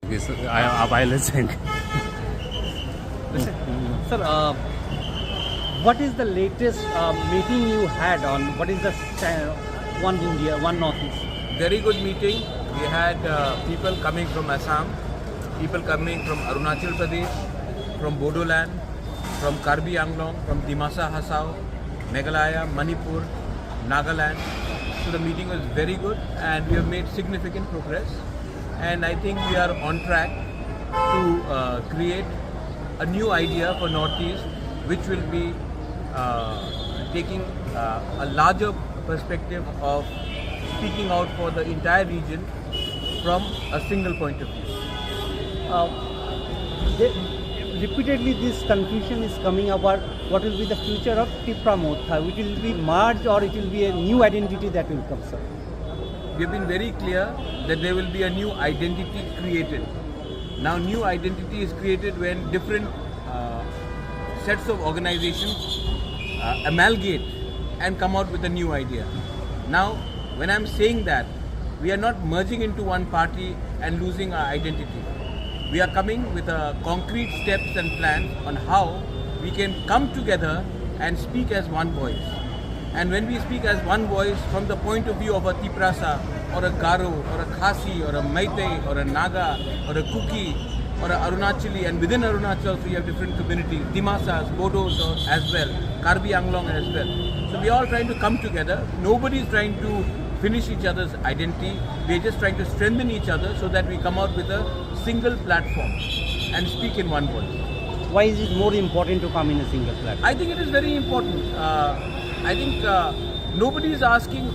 Yes, I listen. Sir, what is the latest meeting you had on what is the One India, One Northeast? Very good meeting. We had people coming from Assam, people coming from Arunachal Pradesh, from Bodoland, from Karbi Anglong, from Dimasa Hasao, Meghalaya, Manipur, Nagaland. So the meeting was very good and we have made significant progress. And I think we are on track to create a new idea for Northeast, which will be taking a larger perspective of speaking out for the entire region from a single point of view. Repeatedly, this confusion is coming about what will be the future of Tipra Motha, which will be merged or it will be a new identity that will come, sir. We have been very clear that there will be a new identity created. Now, new identity is created when different sets of organizations amalgate and come out with a new idea. Now, when I'm saying that, we are not merging into one party and losing our identity. We are coming with concrete steps and plans on how we can come together and speak as one voice. And when we speak as one voice from the point of view of a Tiprasa or a Garo or a Khasi or a Meitei or a Naga or a Kuki or a Arunachali, and within Arunachal also you have different communities, Dimasas, Bodos as well, Karbi Anglong as well. So we are all trying to come together. Nobody is trying to finish each other's identity. We are just trying to strengthen each other so that we come out with a single platform and speak in one voice. Why is it more important to come in a single platform? I think it is very important. I think nobody is asking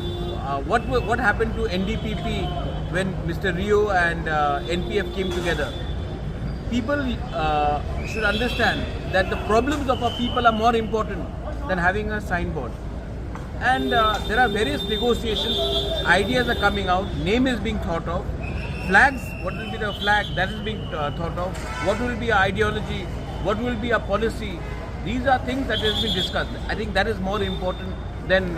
what happened to NDPP when Mr. Rio and NPF came together. People should understand that the problems of our people are more important than having a signboard. And there are various negotiations, ideas are coming out, name is being thought of, flags, what will be the flag, that is being thought of, what will be our ideology, what will be our policy. These are things that has been discussed. I think that is more important than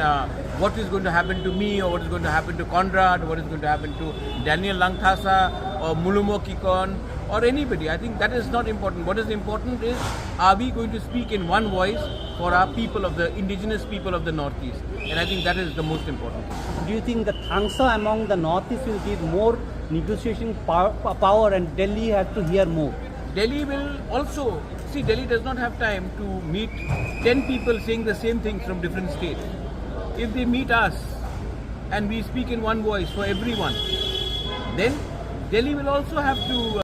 what is going to happen to me or what is going to happen to Conrad, or what is going to happen to Daniel Langthasa or Mulumo Kikon or anybody. I think that is not important. What is important is, are we going to speak in one voice for our people, of the indigenous people of the Northeast? And I think that is the most important. Do you think the Thangsa among the Northeast will give more negotiation power and Delhi has to hear more? Delhi will also, see, Delhi does not have time to meet 10 people saying the same things from different states. If they meet us and we speak in one voice for everyone, then Delhi will also have to